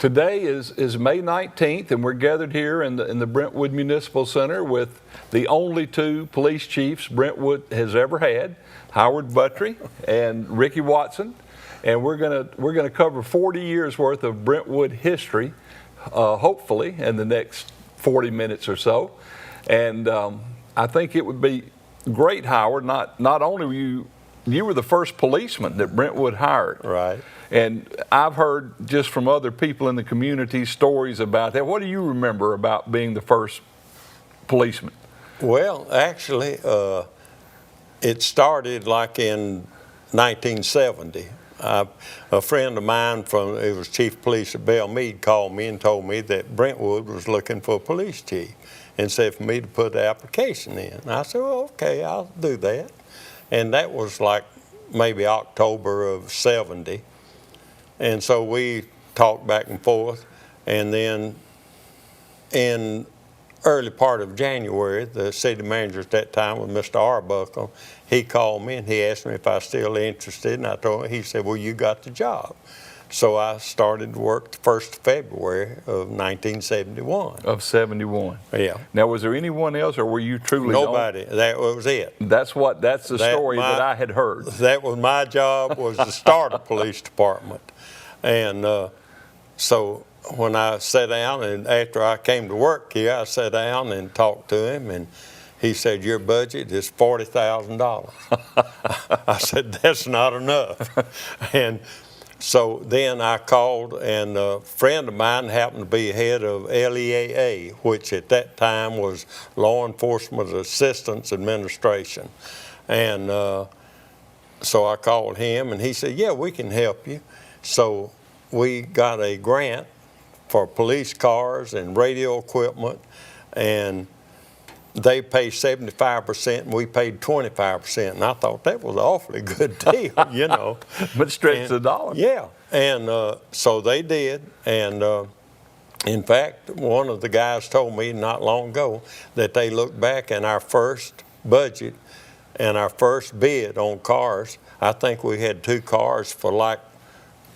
Today is May 19th, and we're gathered here in the Brentwood Municipal Center with the only two police chiefs Brentwood has ever had, Howard Buttery and Ricky Watson, and we're gonna cover 40 years worth of Brentwood history, hopefully in the next 40 minutes or so. And I think it would be great, Howard. Not only were you were the first policeman that Brentwood hired, right? And I've heard just from other people in the community stories about that. What do you remember about being the first policeman? Well, actually, it started like in 1970. A friend of mine it was chief of police at Belmead, called me and told me that Brentwood was looking for a police chief and said for me to put the application in. And I said, well, okay, I'll do that. And that was like maybe October of '70. And so we talked back and forth, and then in early part of January, the city manager at that time was Mr. Arbuckle. He called me and he asked me if I was still interested, and I told him. He said, well, you got the job. So I started to work the 1st of February of 1971. Of 71. Yeah. Now, was there anyone else, or were you truly nobody? That was it. That's the story that I had heard. That was my job, was to start a police department. And so when I sat down, and after I came to work here, I sat down and talked to him, and he said, your budget is $40,000. I said, that's not enough. And so then I called, and a friend of mine happened to be head of LEAA, which at that time was Law Enforcement Assistance Administration. And so I called him, and he said, yeah, we can help you. So we got a grant for police cars and radio equipment, and they paid 75% and we paid 25%. And I thought that was an awfully good deal, you know. But stretch the dollar. Yeah, and so they did. And in fact, one of the guys told me not long ago that they looked back in our first budget and our first bid on cars. I think we had 2 cars for like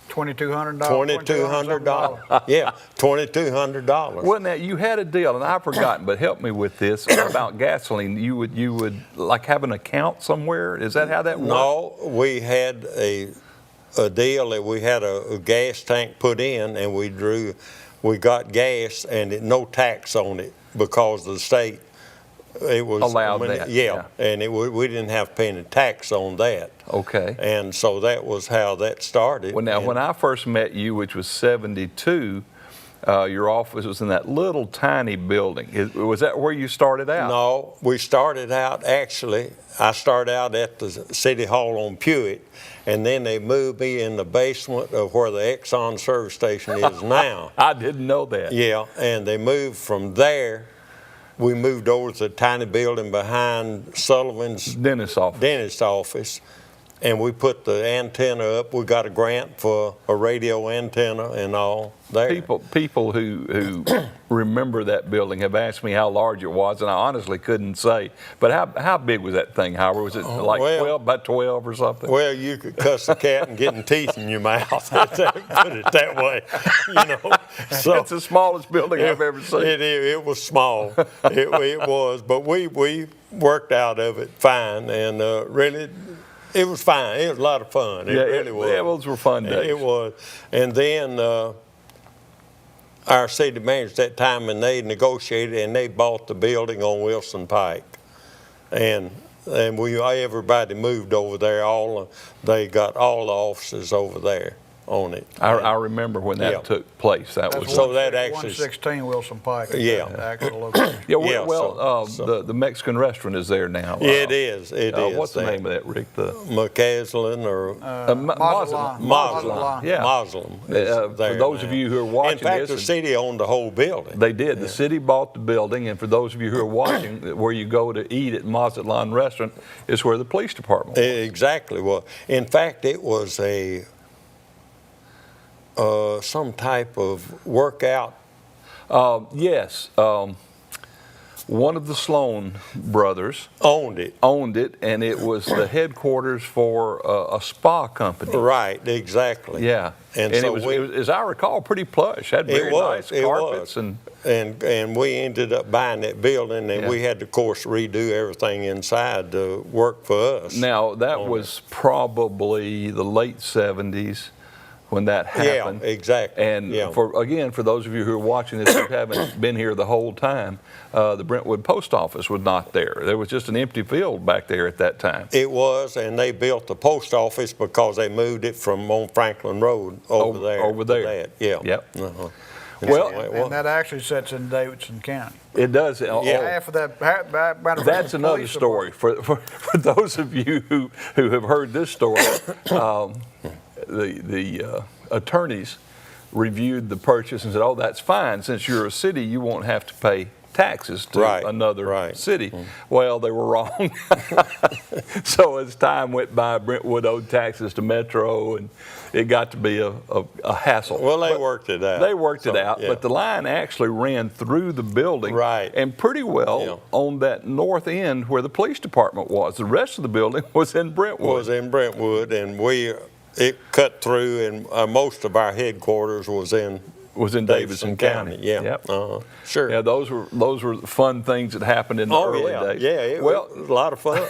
$2,200. $2,200. Yeah, $2,200. Well, now you had a deal, and I've forgotten, but help me with this about gasoline. You would like have an account somewhere. Is that how that worked? No, we had a deal that we had a gas tank put in, and we got gas and no tax on it because the state. It was allowed that. Yeah, and we didn't have to pay any tax on that. Okay. And so that was how that started. Well, now, when I first met you, which was '72, your office was in that little tiny building. Was that where you started out? No, we started out, actually, I started out at the City Hall on Pewitt, and then they moved me in the basement of where the Exxon service station is now. I didn't know that. Yeah, and they moved from there. We moved over to the tiny building behind Sullivan's dentist office, and we put the antenna up. We got a grant for a radio antenna and all there. People who remember that building have asked me how large it was, and I honestly couldn't say. But how big was that thing, Howard? Was it like 12 by 12 or something? Well, you could cuss a cat and get teeth in your mouth. Put it that way, you know. So it's the smallest building I've ever seen. It was small. It was, but we worked out of it fine, and really. It was fine. It was a lot of fun. It really was. Yeah, those were fun days. It was. And then our city manager at that time, and they negotiated, and they bought the building on Wilson Pike. And everybody moved over there. They got all the offices over there on it. I remember when that took place. That was so that actually 116 Wilson Pike. Yeah. The actual location. Yeah. Well, the Mexican restaurant is there now. It is. It is. What's the name of that, Rick? The McCaslin or Mazatlan. Yeah. Mazatlan. For those of you who are watching, in fact, the city owned the whole building. They did. Yeah. The city bought the building, and for those of you who are watching, where you go to eat at Mazatlan restaurant is where the police department was. Exactly. Well, in fact, it was a some type of workout. Yes. one of the Sloan brothers Owned it. and it was the headquarters for a spa company. Right, exactly. Yeah, And and so it was, as I recall, pretty plush. Had very nice carpets and we ended up buying that building, and we had to, of course, redo everything inside to work for us. Now that was probably the late '70s when that happened. Yeah, exactly. And for those of you who are watching this who haven't been here the whole time, the Brentwood post office was not there. There was just an empty field back there at that time. It was, and they built the post office because they moved it from on Franklin Road over there. Over there. That. Yeah. Yep. Uh-huh. And that actually sits in Davidson County. It does. Half of that. That's another story. For those of you who have heard this story, the attorneys reviewed the purchase and said, "Oh, that's fine. Since you're a city, you won't have to pay taxes to another city." Well, they were wrong. So as time went by, Brentwood owed taxes to Metro, and it got to be a hassle. Well, they worked it out. They worked it out, but the line actually ran through the building, and pretty well on that north end where the police department was. The rest of the building was in Brentwood. And it cut through, and most of our headquarters was in Davidson County. Yeah. Yep. Sure. Yeah, those were fun things that happened in the early days. Yeah, it was a lot of fun.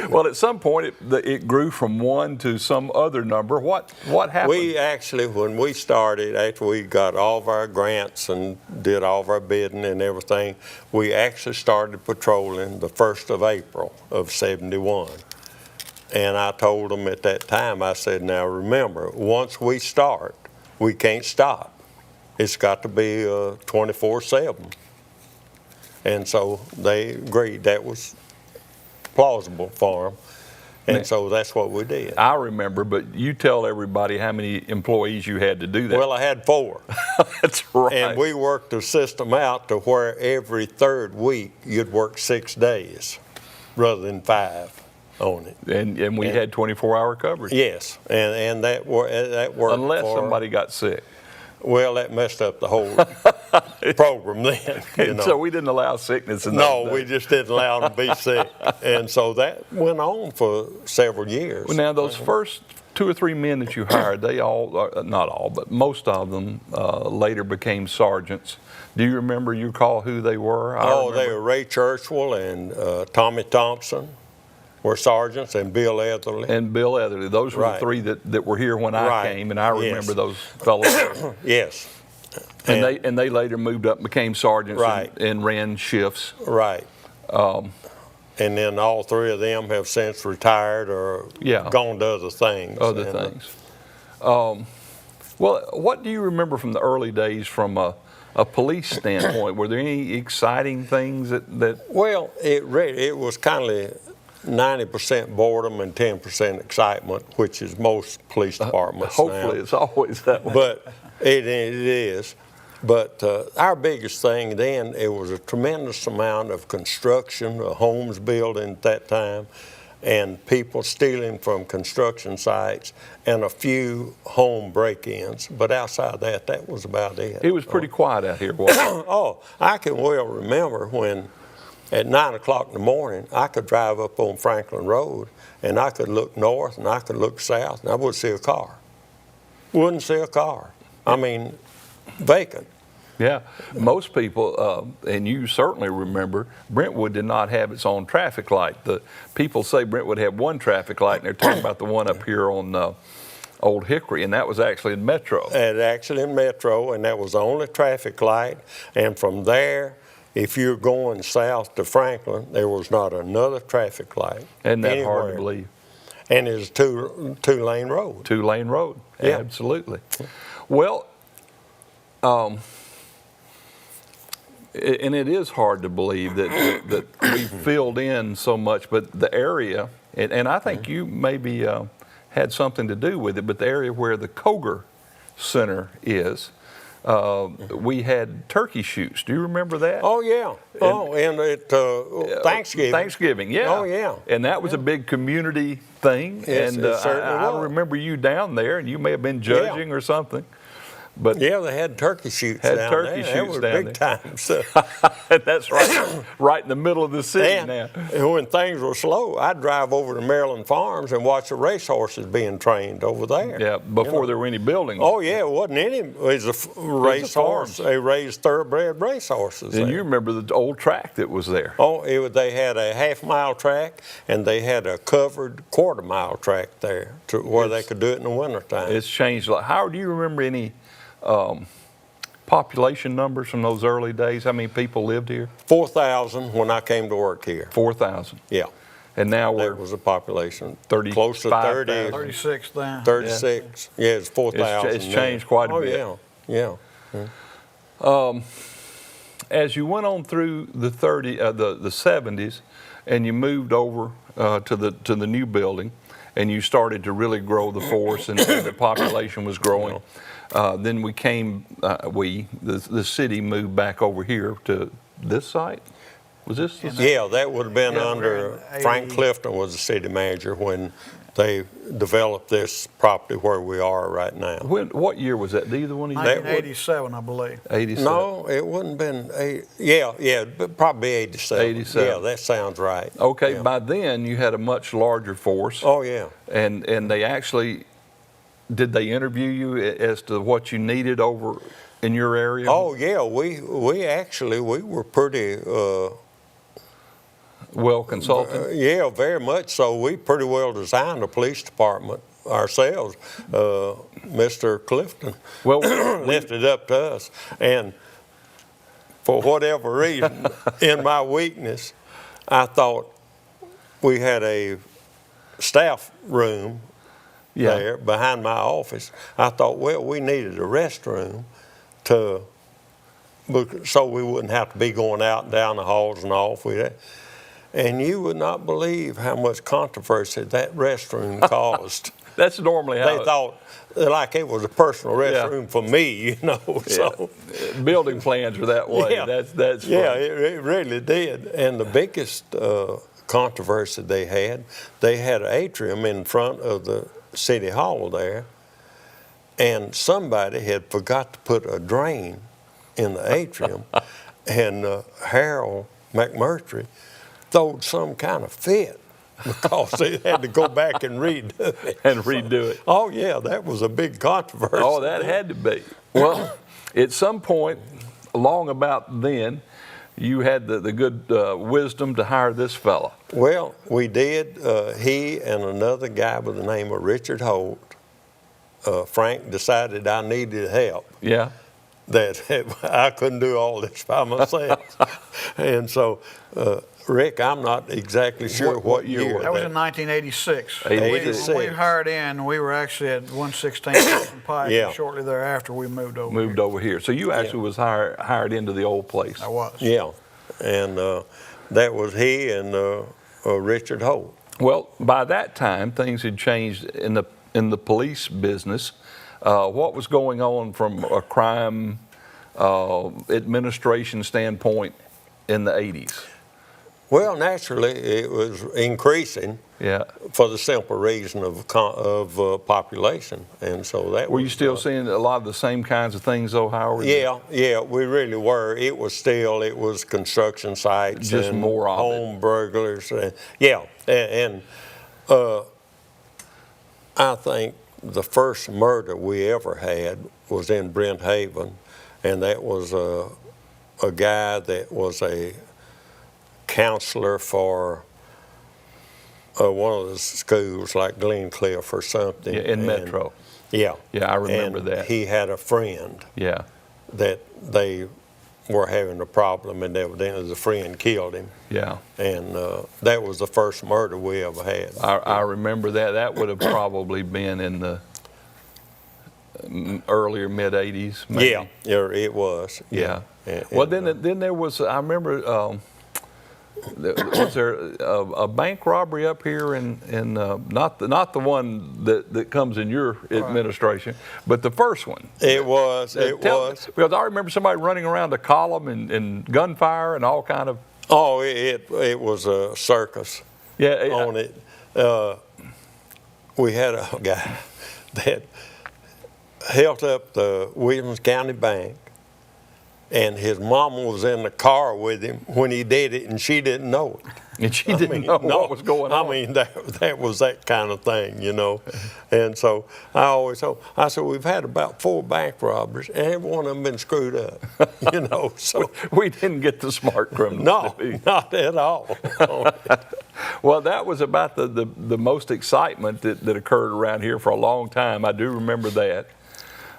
Well, at some point it grew from one to some other number. What happened? We actually, when we started, after we got all of our grants and did all of our bidding and everything, we actually started patrolling the 1st of April of '71. And I told them at that time, I said, now remember, once we start, we can't stop. It's got to be 24/7. And so they agreed that was plausible for them. And so that's what we did. I remember, but you tell everybody how many employees you had to do that. Well, I had 4. That's right. And we worked the system out to where every 3rd week you'd work 6 days rather than 5. On it. And we had 24-hour coverage. Yes, and that worked. Unless somebody got sick. Well, that messed up the whole program then. So we didn't allow sickness in No, those we days. just didn't allow them to be sick. And so that went on for several years. Well, now, those first 2 or 3 men that you hired, they all, not all, but most of them later became sergeants. Do you recall who they were? They were Ray Churchwell and Tommy Thompson. Were sergeants, and Bill Etherly. Those were the 3 that were here when I came, and I remember those fellows. Yes. And they later moved up and became sergeants and ran shifts. Right. And then all 3 of them have since retired or gone to other things. Well, what do you remember from the early days from a police standpoint? Were there any exciting things that Well, it was kind of 90% boredom and 10% excitement, which is most police departments hopefully now. It's always that way. But it is. But our biggest thing then, it was a tremendous amount of construction, homes building at that time, and people stealing from construction sites, and a few home break-ins. But outside that was about it. It was pretty quiet out here, wasn't it? I can well remember when at 9 o'clock in the morning, I could drive up on Franklin Road, and I could look north, and I could look south, and I wouldn't see a car. Wouldn't see a car. I mean, vacant. Yeah, most people, and you certainly remember, Brentwood did not have its own traffic light. The people say Brentwood had one traffic light, and they're talking about the one up here on Old Hickory, and that was actually in Metro. And that was the only traffic light, and from there, if you're going south to Franklin, there was not another traffic light. Isn't that hard to believe? And it's a two-lane road. Two-lane road, yeah. Absolutely. Well, and it is hard to believe that we filled in so much, but the area, and I think you maybe had something to do with it, but the area where the Koger Center is, we had turkey shoots. Do you remember that? Oh, yeah. And at Thanksgiving. Thanksgiving, yeah. Oh, yeah. And that was a big community thing. Yes, and it certainly I was. remember you down there, and you may have been judging or something. But Yeah, they had turkey shoots Had down turkey there. shoots That was down big there. time stuff. that's right in the middle of the city And now. when things were slow, I'd drive over to Maryland Farms and watch the racehorses being trained over there. Yeah, before there were any buildings. Oh yeah, it wasn't any. It was a racehorse. farms. They raised thoroughbred racehorses. And there. you remember the old track that was there. Oh, they had a half-mile track and they had a covered quarter-mile track there where they could do it in the wintertime. It's changed a lot. Howard, do you remember any population numbers from those early days? How many people lived here? 4,000 when I came to work here. 4,000. Yeah, And now that we're was a population 30, close to 30, 36 then. 36. Yeah, it's 4,000. It's changed quite a bit. Oh yeah, yeah. As you went on through the 70s, and you moved over to the new building, and you started to really grow the force, and the population was growing. Then the city moved back over here to this site. Was this? Yeah, that would have been Yeah, under we're in Frank 80. Clifton was the city manager when they developed this property where we are right now. What year was that? Either one of you? 1987, I believe. 87. No, it wouldn't have been, yeah, but probably 87. 87. Yeah, that sounds right. Okay, Yeah. by then you had a much larger force. Oh, yeah. And they actually, did they interview you as to what you needed over in your area? Oh, yeah, we were pretty, Well consulted? yeah, very much so. We pretty well designed the police department ourselves. Mr. Clifton Well, left it up to us. And for whatever reason, in my weakness, I thought we had a staff room yeah. there behind my office. I thought, well, we needed a restroom so we wouldn't have to be going out and down the halls and off. And you would not believe how much controversy that restroom caused. That's normally how They thought like it was a personal restroom for me, So building plans are that way. Yeah. That's yeah, funny. it really did. And the biggest controversy they had an atrium in front of the city hall there, and somebody had forgot to put a drain in the atrium, and Harold McMurtry throwed some kind of fit because they had to go back and redo it. And redo it. Oh yeah, that was a big controversy. Oh, that had to be. Well, at some point, long about then, you had the good wisdom to hire this fella. Well, we did. He and another guy by the name of Richard Holt. Frank decided I needed help. Yeah. That I couldn't do all this by myself. And so, Rick, I'm not exactly sure what year That was in 1986. 86. When we hired in, we were actually at 116 Pike. Yeah. And shortly thereafter, we moved over. Moved over here. So you actually was hired into the old place. I was. Yeah, and that was he and Richard Holt. Well, by that time, things had changed in the police business. What was going on from a crime administration standpoint in the 80s? Well, naturally, it was increasing. Yeah. For the simple reason of population, and so that. Were you still seeing a lot of the same kinds of things, though, Howard? Yeah, we really were. It was construction sites, Just and more of home burglars, and I think the first murder we ever had was in Brent Haven, and that was a guy that was a counselor for one of the schools like Glencliff or something. Yeah, in Metro. Yeah. Yeah, I remember and that. He had a friend Yeah. that they were having a problem, and evidently the friend killed him. Yeah. And that was the first murder we ever had. I remember that. That would have probably been in the earlier mid 80s. Maybe. Yeah, it was. Yeah. And, Well, then there was. I remember. Was there a bank robbery up here in not the one that comes in your administration, but the first one? It was. Because I remember somebody running around a column and gunfire and all kind of. Oh, it was a circus. Yeah. On it. We had a guy that held up the Williams County Bank, and his mama was in the car with him when he did it, and she didn't know it. And she didn't know what was going on. I mean, that was that kind of thing, you know. And so I always told, I said, we've had about 4 bank robberies, and every one of them been screwed up, you know. So we didn't get the smart criminals. no, not at all. Well, that was about the most excitement that occurred around here for a long time. I do remember that.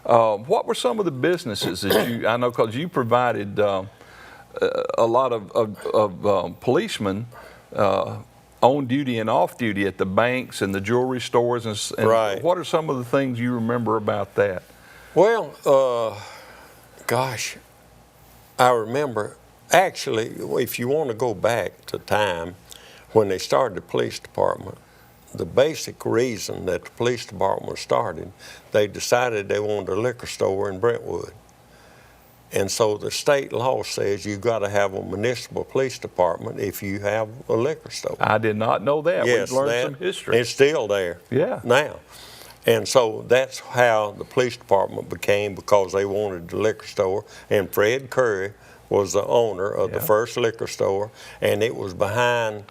What were some of the businesses that I know, because you provided a lot of policemen on duty and off duty at the banks and the jewelry stores, and right. What are some of the things you remember about that? Well, gosh, I remember, actually, if you want to go back to time when they started the police department, the basic reason that the police department was started, they decided they wanted a liquor store in Brentwood. And so the state law says you've got to have a municipal police department if you have a liquor store. I did not know that. Yes, We've learned some history. It's still there now. And so that's how the police department became, because they wanted the liquor store. And Fred Curry was the owner of the first liquor store, and it was behind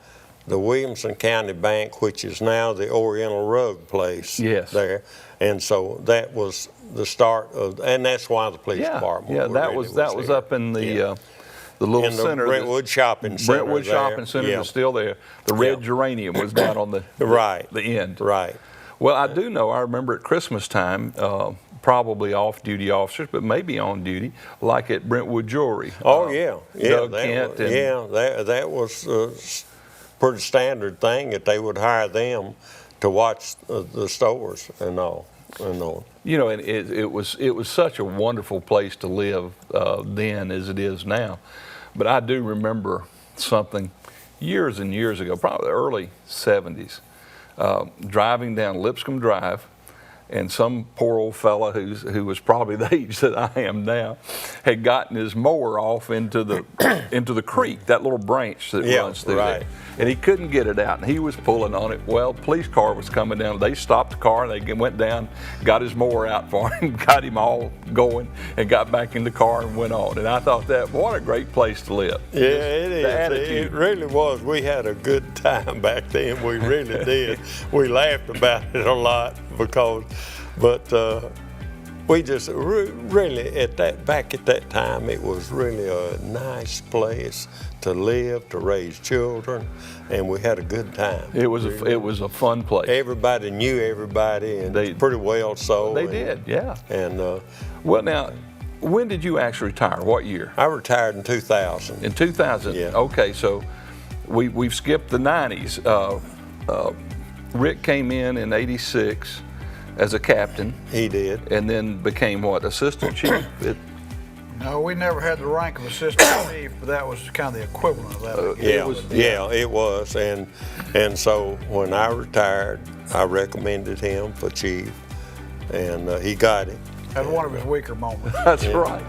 the Williamson County Bank, which is now the Oriental Rug place there. And so that was the start of, and that's why the police department that was up in the little in the center. Brentwood Shopping Center. Brentwood Shopping Center is still there. The red geranium was down on the end. Right. Well, I do know, I remember at Christmas time, probably off-duty officers, but maybe on duty, like at Brentwood Jewelry. Doug Kent. That was pretty standard thing, that they would hire them to watch the stores and all. You know, and it was such a wonderful place to live then as it is now. But I do remember something years and years ago, probably the early 70s, driving down Lipscomb Drive, and some poor old fella who was probably the age that I am now had gotten his mower off into the creek, that little branch that runs through there. And he couldn't get it out, and he was pulling on it. Well, police car was coming down. They stopped the car, and they went down, got his mower out for him, got him all going, and got back in the car and went on. And I thought what a great place to live. Yeah, it is. It really was. We had a good time back then. We really did. We laughed about it a lot but we just really back at that time, it was really a nice place to live, to raise children, and we had a good time. It was a fun place. Everybody knew everybody, and they pretty well so. They did, yeah. And well, now, when did you actually retire? What year? I retired in 2000. In 2000. Yeah. Okay, so we've skipped the 90s. Rick came in '86 as a captain. He did. And then became what, assistant chief? No, we never had the rank of assistant chief, but that was kind of the equivalent of that. It was. And so when I retired, I recommended him for chief, and he got it. That's one of his weaker moments. That's right.